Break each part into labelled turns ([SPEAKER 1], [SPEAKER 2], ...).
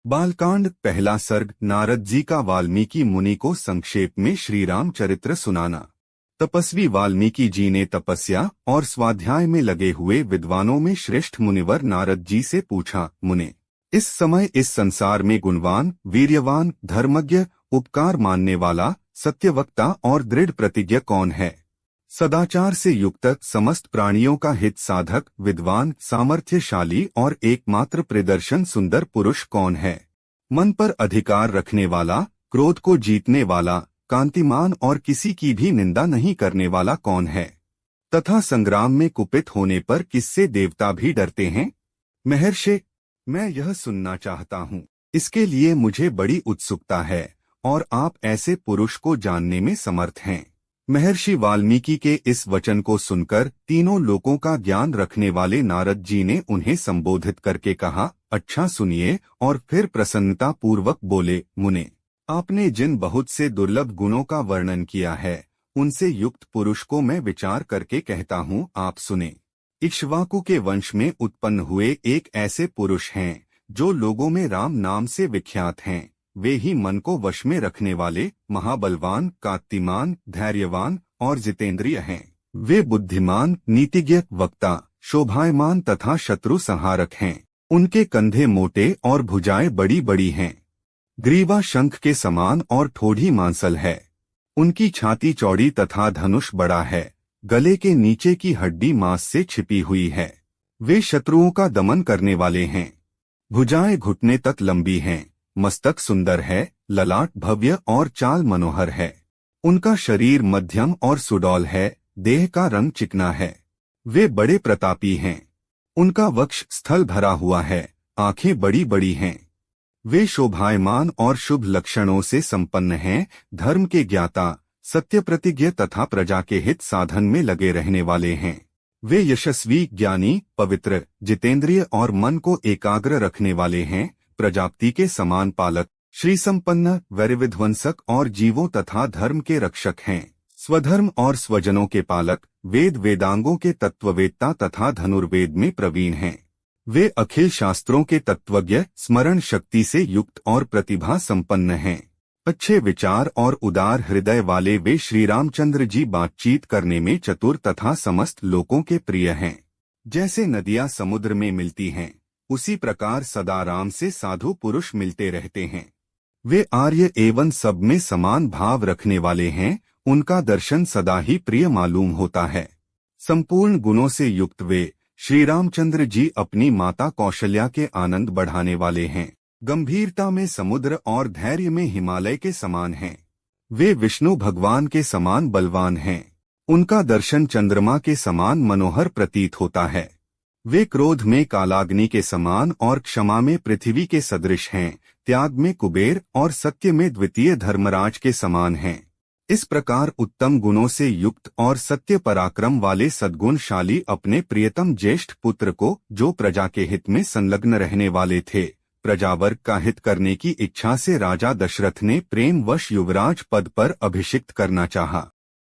[SPEAKER 1] बालकांड पहला सर्ग। नारद जी का वाल्मीकि मुनि को संक्षेप में श्री राम चरित्र सुनाना। तपस्वी वाल्मीकि जी ने तपस्या और स्वाध्याय में लगे हुए विद्वानों में श्रेष्ठ मुनिवर नारद जी से पूछा, मुने, इस समय इस संसार में गुणवान, वीर्यवान, धर्मज्ञ, उपकार मानने वाला, सत्यवक्ता और दृढ़ प्रतिज्ञ कौन है? सदाचार से युक्त, समस्त प्राणियों का हित साधक, विद्वान, सामर्थ्यशाली और एकमात्र प्रदर्शन सुंदर पुरुष कौन है? मन पर अधिकार रखने वाला, क्रोध को जीतने वाला, कांतिमान और किसी की भी निंदा नहीं करने वाला कौन है? तथा संग्राम में कुपित होने पर किससे देवता भी डरते हैं? महर्षि, मैं यह सुनना चाहता हूँ। इसके लिए मुझे बड़ी उत्सुकता है और आप ऐसे पुरुष को जानने में समर्थ हैं। महर्षि वाल्मीकि के इस वचन को सुनकर तीनों लोकों का ज्ञान रखने वाले नारद जी ने उन्हें संबोधित करके कहा, अच्छा सुनिए, और फिर प्रसन्नता पूर्वक बोले, मुने, आपने जिन बहुत से दुर्लभ गुणों का वर्णन किया है, उनसे युक्त पुरुष को मैं विचार करके कहता हूँ, आप सुने। इक्ष्वाकु के वंश में उत्पन्न हुए एक ऐसे पुरुष हैं जो लोगों में राम नाम से विख्यात हैं। वे ही मन को वश में रखने वाले, महाबलवान, कांतिमान, धैर्यवान और जितेंद्रिय हैं। वे बुद्धिमान, नीतिज्ञ, वक्ता, शोभायमान तथा शत्रु संहारक हैं। उनके कंधे मोटे और भुजाएं बड़ी बड़ी हैं। ग्रीवा शंख के समान और ठोड़ी मांसल है। उनकी छाती चौड़ी तथा धनुष बड़ा है। गले के नीचे की हड्डी मांस से छिपी हुई है। वे शत्रुओं का दमन करने वाले हैं। भुजाएं घुटने तक लंबी हैं। मस्तक सुंदर है, ललाट भव्य और चाल मनोहर है। उनका शरीर मध्यम और सुडौल है, देह का रंग चिकना है। वे बड़े प्रतापी हैं। उनका वक्ष स्थल भरा हुआ है, आंखें बड़ी बड़ी हैं। वे शोभायमान और शुभ लक्षणों से संपन्न हैं, धर्म के ज्ञाता, सत्य प्रतिज्ञ तथा प्रजा के हित साधन में लगे रहने वाले हैं। वे यशस्वी, ज्ञानी, पवित्र, जितेंद्रिय और मन को एकाग्र रखने वाले हैं। प्रजापति के समान पालक, श्री संपन्न, वैरविध्वंसक और जीवों तथा धर्म के रक्षक हैं। स्वधर्म और स्वजनों के पालक, वेद वेदांगों के तत्ववेत्ता तथा धनुर्वेद में प्रवीण हैं। वे अखिल शास्त्रों के तत्वज्ञ, स्मरण शक्ति से युक्त और प्रतिभा संपन्न हैं। अच्छे विचार और उदार हृदय वाले वे श्री रामचंद्र जी बातचीत करने में चतुर तथा समस्त लोगों के प्रिय हैं। जैसे नदियां समुद्र में मिलती हैं, उसी प्रकार सदा राम से साधु पुरुष मिलते रहते हैं। वे आर्य एवं सब में समान भाव रखने वाले हैं। उनका दर्शन सदा ही प्रिय मालूम होता है। संपूर्ण गुणों से युक्त वे श्री रामचंद्र जी अपनी माता कौशल्या के आनंद बढ़ाने वाले हैं। गंभीरता में समुद्र और धैर्य में हिमालय के समान हैं। वे विष्णु भगवान के समान बलवान हैं। उनका दर्शन चंद्रमा के समान मनोहर प्रतीत होता है। वे क्रोध में कालाग्नि के समान और क्षमा में पृथ्वी के सदृश हैं। त्याग में कुबेर और सत्य में द्वितीय धर्मराज के समान हैं। इस प्रकार उत्तम गुणों से युक्त और सत्य पराक्रम वाले सद्गुणशाली अपने प्रियतम ज्येष्ठ पुत्र को, जो प्रजा के हित में संलग्न रहने वाले थे, प्रजावर्ग का हित करने की इच्छा से राजा दशरथ ने प्रेमवश युवराज पद पर अभिषिक्त करना चाहा।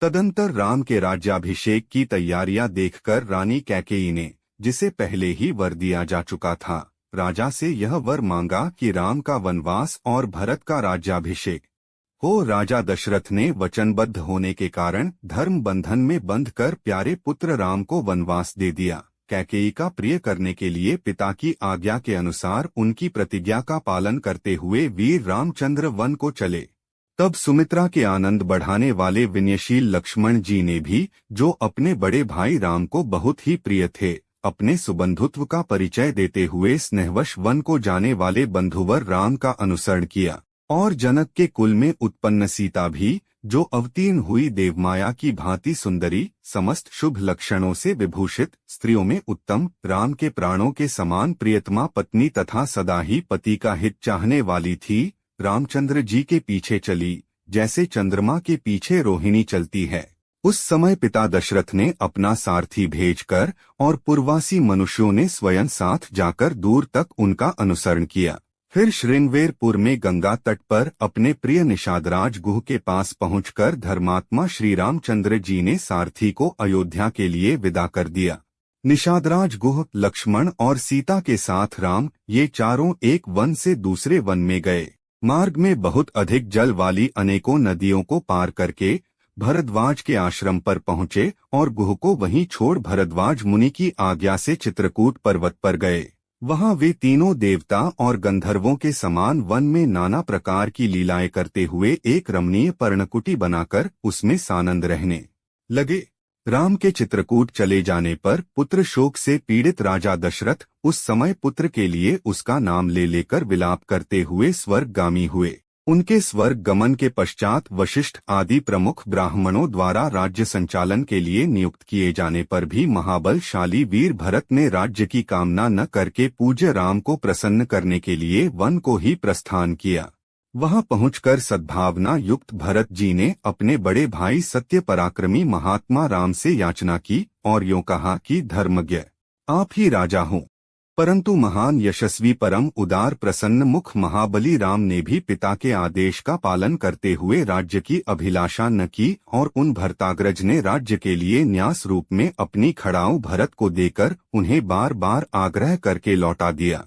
[SPEAKER 1] तदंतर राम के राज्याभिषेक की तैयारियां देखकर रानी कैकेयी ने, जिसे पहले ही वर दिया जा चुका था, राजा से यह वर मांगा कि राम का वनवास और भरत का राज्याभिषेक हो। राजा दशरथ ने वचनबद्ध होने के कारण धर्म बंधन में बंधकर प्यारे पुत्र राम को वनवास दे दिया। कैकेयी का प्रिय करने के लिए पिता की आज्ञा के अनुसार उनकी प्रतिज्ञा का पालन करते हुए वीर रामचंद्र वन को चले। तब सुमित्रा के आनंद बढ़ाने वाले विनयशील लक्ष्मण जी ने भी, जो अपने बड़े भाई राम को बहुत ही प्रिय थे, अपने सुबंधुत्व का परिचय देते हुए स्नेहवश वन को जाने वाले बंधुवर राम का अनुसरण किया। और जनक के कुल में उत्पन्न सीता भी, जो अवतीर्ण हुई देवमाया की भांति सुंदरी, समस्त शुभ लक्षणों से विभूषित, स्त्रियों में उत्तम, राम के प्राणों के समान प्रियतमा पत्नी तथा सदा ही पति का हित चाहने वाली थी, रामचंद्र जी के पीछे चली, जैसे चंद्रमा के पीछे रोहिणी चलती है। उस समय पिता दशरथ ने अपना सारथी भेजकर और पूर्ववासी मनुष्यों ने स्वयं साथ जाकर दूर तक उनका अनुसरण किया। फिर श्रृंगवेरपुर में गंगा तट पर अपने प्रिय निषादराज गुह के पास पहुंचकर धर्मात्मा श्री रामचंद्र जी ने सारथी को अयोध्या के लिए विदा कर दिया। निषादराज गुह, लक्ष्मण और सीता के साथ राम ये चारों एक वन से दूसरे वन में गए। मार्ग में बहुत अधिक जल वाली अनेकों नदियों को पार करके भरद्वाज के आश्रम पर पहुंचे और गुह को वहीं छोड़ भरद्वाज मुनि की आज्ञा से चित्रकूट पर्वत पर गए। वहां वे तीनों देवता और गंधर्वों के समान वन में नाना प्रकार की लीलाएं करते हुए एक रमणीय पर्णकुटी बनाकर उसमें सानंद रहने लगे। राम के चित्रकूट चले जाने पर पुत्र शोक से पीड़ित राजा दशरथ उस समय पुत्र के लिए उसका नाम ले लेकर विलाप करते हुए स्वर्गगामी हुए। उनके स्वर्ग गमन के पश्चात वशिष्ठ आदि प्रमुख ब्राह्मणों द्वारा राज्य संचालन के लिए नियुक्त किए जाने पर भी महाबलशाली वीर भरत ने राज्य की कामना न करके पूज्य राम को प्रसन्न करने के लिए वन को ही प्रस्थान किया। वहां पहुंचकर सद्भावना युक्त भरत जी ने अपने बड़े भाई सत्य पराक्रमी महात्मा राम से याचना की और यूं कहा कि धर्मज्ञ आप ही राजा हों। परंतु महान यशस्वी परम उदार प्रसन्न मुख महाबली राम ने भी पिता के आदेश का पालन करते हुए राज्य की अभिलाषा न की और उन भरताग्रज ने राज्य के लिए न्यास रूप में अपनी खड़ाऊ भरत को देकर उन्हें बार बार आग्रह करके लौटा दिया।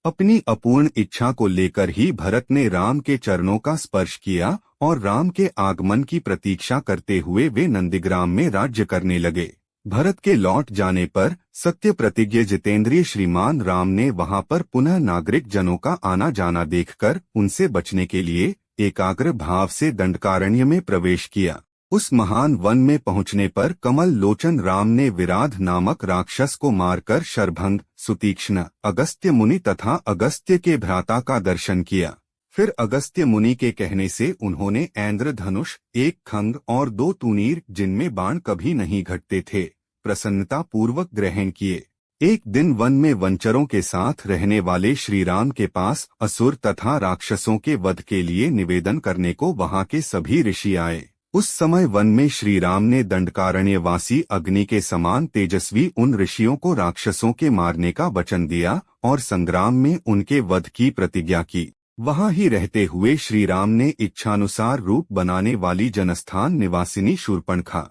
[SPEAKER 1] अपनी अपूर्ण इच्छा को लेकर ही भरत ने राम के चरणों का स्पर्श किया और राम के आगमन की प्रतीक्षा करते हुए वे नंदीग्राम में राज्य करने लगे। भरत के लौट जाने पर सत्य प्रतिज्ञ जितेंद्रिय श्रीमान राम ने वहां पर पुनः नागरिक जनों का आना जाना देखकर उनसे बचने के लिए एकाग्र भाव से दंडकारण्य में प्रवेश किया। उस महान वन में पहुंचने पर कमल लोचन राम ने विराध नामक राक्षस को मारकर शरभंग, सुतीक्ष्ण, अगस्त्य मुनि तथा अगस्त्य के भ्राता का दर्शन किया। फिर अगस्त्य मुनि के कहने से उन्होंने ऐन्द्र धनुष, एक खंग और 2 तूनीर जिनमें बाण कभी नहीं घटते थे प्रसन्नता पूर्वक ग्रहण किए। एक दिन वन में वंचरों के साथ रहने वाले श्री राम के पास असुर तथा राक्षसों के वध के लिए निवेदन करने को वहां के सभी ऋषि आए। उस समय वन में श्री राम ने दंडकारण्यवासी अग्नि के समान तेजस्वी उन ऋषियों को राक्षसों के मारने का वचन दिया और संग्राम में उनके वध की प्रतिज्ञा की। वहां ही रहते हुए श्री राम ने इच्छानुसार रूप बनाने वाली जनस्थान निवासिनी शूर्पणखा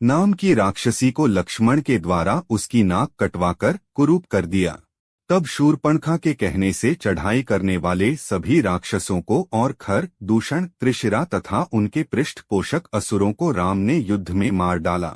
[SPEAKER 1] नाम की राक्षसी को लक्ष्मण के द्वारा उसकी नाक कटवाकर कुरूप कर दिया। तब शूर्पणखा के कहने से चढ़ाई करने वाले सभी राक्षसों को और खर, दूषण, त्रिशिरा तथा उनके पृष्ठपोषक असुरों को राम ने युद्ध में मार डाला।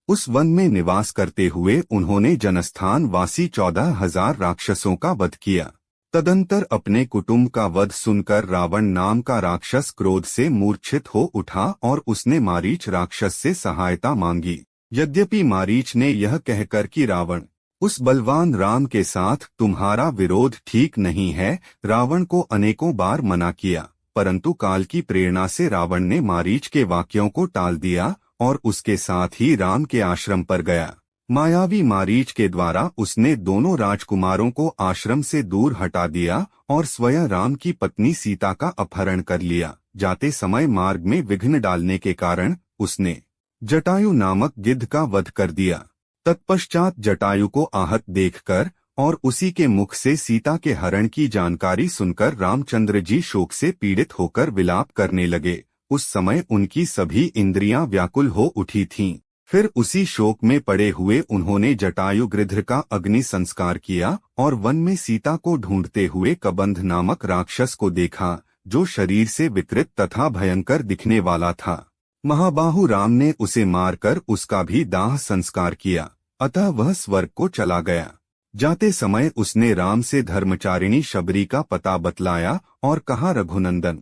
[SPEAKER 1] उस वन में निवास करते हुए उन्होंने जनस्थान वासी 14,000 राक्षसों का वध किया। तदंतर अपने कुटुंब का वध सुनकर रावण नाम का राक्षस क्रोध से मूर्छित हो उठा और उसने मारीच राक्षस से सहायता मांगी। यद्यपि मारीच ने यह कहकर कि रावण उस बलवान राम के साथ तुम्हारा विरोध ठीक नहीं है, रावण को अनेकों बार मना किया, परंतु काल की प्रेरणा से रावण ने मारीच के वाक्यों को टाल दिया और उसके साथ ही राम के आश्रम पर गया। मायावी मारीच के द्वारा उसने दोनों राजकुमारों को आश्रम से दूर हटा दिया और स्वयं राम की पत्नी सीता का अपहरण कर लिया। जाते समय मार्ग में विघ्न डालने के कारण उसने जटायु नामक गिद्ध का वध कर दिया। तत्पश्चात जटायु को आहत देखकर और उसी के मुख से सीता के हरण की जानकारी सुनकर रामचंद्र जी शोक से पीड़ित होकर विलाप करने लगे। उस समय उनकी सभी इंद्रियां व्याकुल हो उठी थीं। फिर उसी शोक में पड़े हुए उन्होंने जटायु गृध्र का अग्नि संस्कार किया और वन में सीता को ढूंढते हुए कबंध नामक राक्षस को देखा, जो शरीर से विकृत तथा भयंकर दिखने वाला था। महाबाहु राम ने उसे मारकर उसका भी दाह संस्कार किया, अतः वह स्वर्ग को चला गया। जाते समय उसने राम से धर्मचारिणी शबरी का पता बतलाया और कहा, रघुनंदन,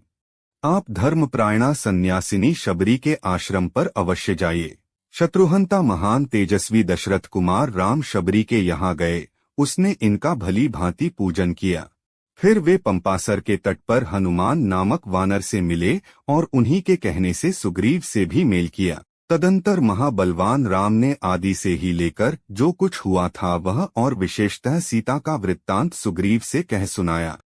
[SPEAKER 1] आप धर्मप्रायणा सन्यासिनी शबरी के आश्रम पर अवश्य जाइए। शत्रुहंता महान तेजस्वी दशरथ कुमार राम शबरी के यहाँ गए। उसने इनका भली भांति पूजन किया। फिर वे पंपासर के तट पर हनुमान नामक वानर से मिले और उन्हीं के कहने से सुग्रीव से भी मेल किया। तदंतर महाबलवान राम ने आदि से ही लेकर जो कुछ हुआ था वह और विशेषतः सीता का वृत्तांत सुग्रीव से कह सुनाया।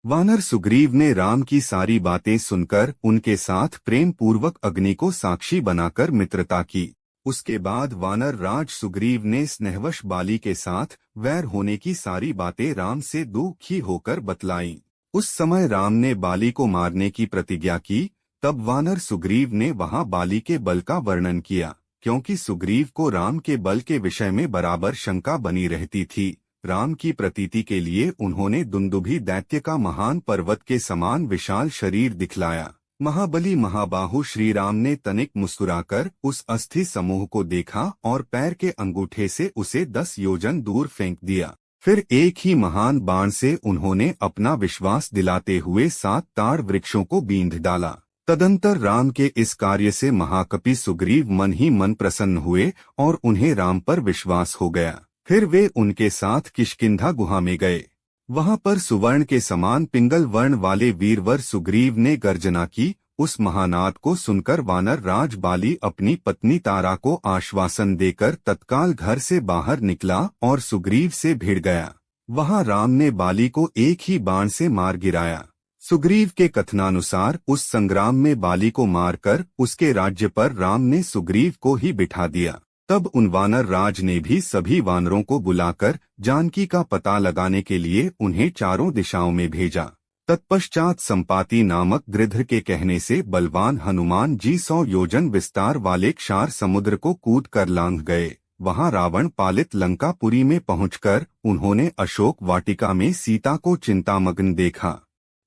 [SPEAKER 1] वानर सुग्रीव ने राम की सारी बातें सुनकर उनके साथ प्रेम पूर्वक अग्नि को साक्षी बनाकर मित्रता की। उसके बाद वानर राज सुग्रीव ने स्नेहवश बाली के साथ वैर होने की सारी बातें राम से दुखी होकर बतलाईं। उस समय राम ने बाली को मारने की प्रतिज्ञा की। तब वानर सुग्रीव ने वहां बाली के बल का वर्णन किया, क्योंकि सुग्रीव को राम के बल के विषय में बराबर शंका बनी रहती थी। राम की प्रतीति के लिए उन्होंने दुंदुभी दैत्य का महान पर्वत के समान विशाल शरीर दिखलाया। महाबली महाबाहु श्री राम ने तनिक मुस्कुराकर उस अस्थि समूह को देखा और पैर के अंगूठे से उसे 10 योजन दूर फेंक दिया। फिर एक ही महान बाण से उन्होंने अपना विश्वास दिलाते हुए 7 ताड़ वृक्षों को बींध डाला। तदंतर राम के इस कार्य से महाकपि सुग्रीव मन ही मन प्रसन्न हुए और उन्हें राम पर विश्वास हो गया। फिर वे उनके साथ किष्किंधा गुहा में गए। वहां पर सुवर्ण के समान पिंगल वर्ण वाले वीरवर सुग्रीव ने गर्जना की। उस महानाद को सुनकर वानर राज बाली अपनी पत्नी तारा को आश्वासन देकर तत्काल घर से बाहर निकला और सुग्रीव से भिड़ गया। वहां राम ने बाली को एक ही बाण से मार गिराया। सुग्रीव के कथनानुसार उस संग्राम में बाली को मारकर उसके राज्य पर राम ने सुग्रीव को ही बिठा दिया। तब उन वानर राज ने भी सभी वानरों को बुलाकर जानकी का पता लगाने के लिए उन्हें चारों दिशाओं में भेजा। तत्पश्चात संपाति नामक गिरधर के कहने से बलवान हनुमान जी 100 योजन विस्तार वाले क्षार समुद्र को कूद कर लांघ गए। वहां रावण पालित लंकापुरी में पहुंचकर उन्होंने अशोक वाटिका में सीता को चिंतामग्न देखा।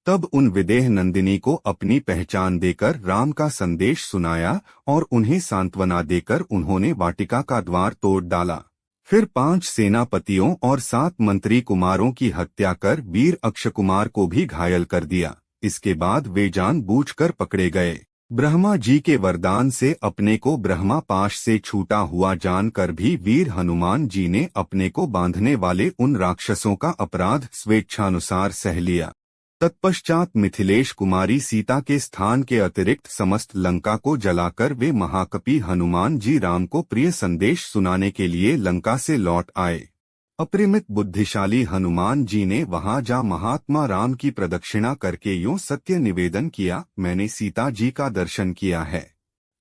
[SPEAKER 1] तब उन विदेह नंदिनी को अपनी पहचान देकर राम का संदेश सुनाया और उन्हें सांत्वना देकर उन्होंने वाटिका का द्वार तोड़ डाला। फिर 5 सेनापतियों और 7 मंत्री कुमारों की हत्या कर वीर अक्षकुमार को भी घायल कर दिया। इसके बाद वे जानबूझकर पकड़े गए। ब्रह्मा जी के वरदान से अपने को ब्रह्मा पाश से छूटा हुआ जानकर भी वीर हनुमान जी ने अपने को बांधने वाले उन राक्षसों का अपराध स्वेच्छानुसार सह लिया। तत्पश्चात मिथिलेश कुमारी सीता के स्थान के अतिरिक्त समस्त लंका को जलाकर वे महाकपि हनुमान जी राम को प्रिय संदेश सुनाने के लिए लंका से लौट आए। अपरिमित बुद्धिशाली हनुमान जी ने वहां जा महात्मा राम की प्रदक्षिणा करके यूं सत्य निवेदन किया, मैंने सीता जी का दर्शन किया है।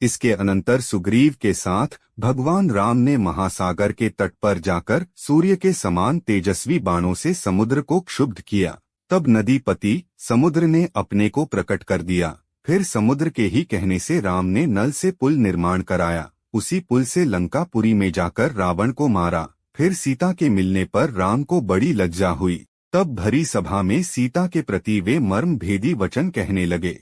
[SPEAKER 1] इसके अनंतर सुग्रीव के साथ भगवान राम ने महासागर के तट पर जाकर सूर्य के समान तेजस्वी बाणों से समुद्र को क्षुब्ध किया। तब नदीपति समुद्र ने अपने को प्रकट कर दिया। फिर समुद्र के ही कहने से राम ने नल से पुल निर्माण कराया। उसी पुल से लंकापुरी में जाकर रावण को मारा। फिर सीता के मिलने पर राम को बड़ी लज्जा हुई। तब भरी सभा में सीता के प्रति वे मर्म भेदी वचन कहने लगे।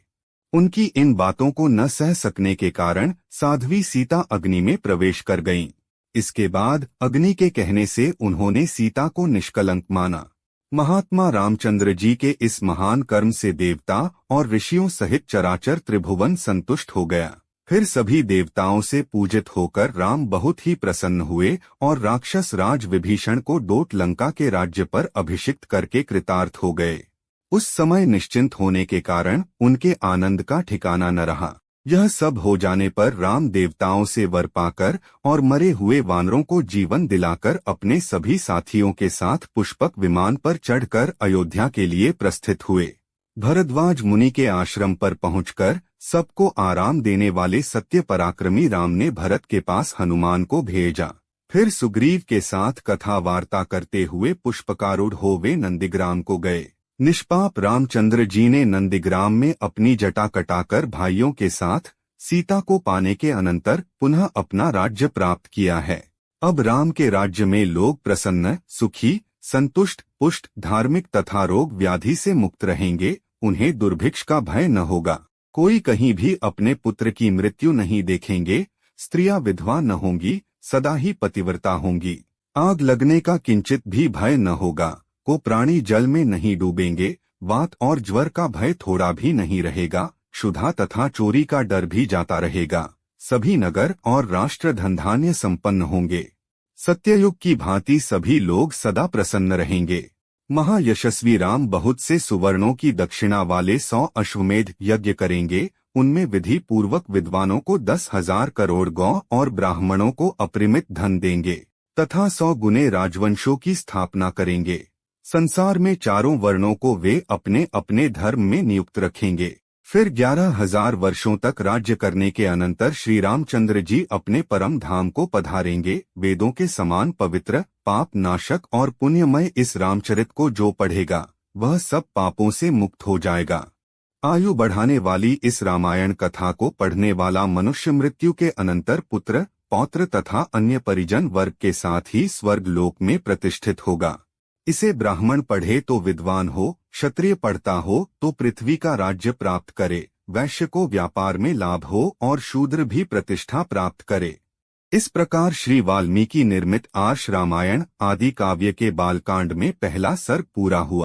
[SPEAKER 1] उनकी इन बातों को न सह सकने के कारण साध्वी सीता अग्नि में प्रवेश कर गईं। इसके बाद अग्नि के कहने से उन्होंने सीता को निष्कलंक माना। महात्मा रामचंद्र जी के इस महान कर्म से देवता और ऋषियों सहित चराचर त्रिभुवन संतुष्ट हो गया। फिर सभी देवताओं से पूजित होकर राम बहुत ही प्रसन्न हुए और राक्षस राज विभीषण को डोट लंका के राज्य पर अभिषिक्त करके कृतार्थ हो गए। उस समय निश्चिंत होने के कारण उनके आनंद का ठिकाना न रहा। यह सब हो जाने पर राम देवताओं से वर पाकर और मरे हुए वानरों को जीवन दिलाकर अपने सभी साथियों के साथ पुष्पक विमान पर चढ़कर अयोध्या के लिए प्रस्थित हुए। भरद्वाज मुनि के आश्रम पर पहुंचकर सबको आराम देने वाले सत्य पराक्रमी राम ने भरत के पास हनुमान को भेजा। फिर सुग्रीव के साथ कथा वार्ता करते हुए पुष्पकारूढ़ हो वे नंदीग्राम को गए। निष्पाप रामचंद्र जी ने नंदीग्राम में अपनी जटा कटाकर भाइयों के साथ सीता को पाने के अनंतर पुनः अपना राज्य प्राप्त किया है। अब राम के राज्य में लोग प्रसन्न, सुखी, संतुष्ट, पुष्ट, धार्मिक तथा रोग व्याधि से मुक्त रहेंगे। उन्हें दुर्भिक्ष का भय न होगा। कोई कहीं भी अपने पुत्र की मृत्यु नहीं देखेंगे। स्त्रियां विधवा न होंगी, सदा ही पतिव्रता होंगी। आग लगने का किंचित भी भय न होगा। को प्राणी जल में नहीं डूबेंगे। वात और ज्वर का भय थोड़ा भी नहीं रहेगा। क्षुधा तथा चोरी का डर भी जाता रहेगा। सभी नगर और राष्ट्र धनधान्य संपन्न होंगे। सत्ययुग की भांति सभी लोग सदा प्रसन्न रहेंगे। महायशस्वी राम बहुत से सुवर्णों की दक्षिणा वाले 100 अश्वमेध यज्ञ करेंगे। उनमें विधि पूर्वक विद्वानों को 10,000 करोड़ गौ और ब्राह्मणों को अपरिमित धन देंगे तथा 100 गुने राजवंशों की स्थापना करेंगे। संसार में चारों वर्णों को वे अपने अपने धर्म में नियुक्त रखेंगे। फिर 11,000 वर्षों तक राज्य करने के अनंतर श्री रामचंद्र जी अपने परम धाम को पधारेंगे। वेदों के समान पवित्र, पाप नाशक और पुण्यमय इस रामचरित को जो पढ़ेगा वह सब पापों से मुक्त हो जाएगा। आयु बढ़ाने वाली इस रामायण कथा को पढ़ने वाला मनुष्य मृत्यु के अनंतर पुत्र, पौत्र तथा अन्य परिजन वर्ग के साथ ही स्वर्ग लोक में प्रतिष्ठित होगा। इसे ब्राह्मण पढ़े तो विद्वान हो, क्षत्रिय पढ़ता हो तो पृथ्वी का राज्य प्राप्त करे, वैश्य को व्यापार में लाभ हो और शूद्र भी प्रतिष्ठा प्राप्त करे। इस प्रकार श्री वाल्मीकि निर्मित आर्ष रामायण आदि काव्य के बालकांड में पहला सर्ग पूरा हुआ।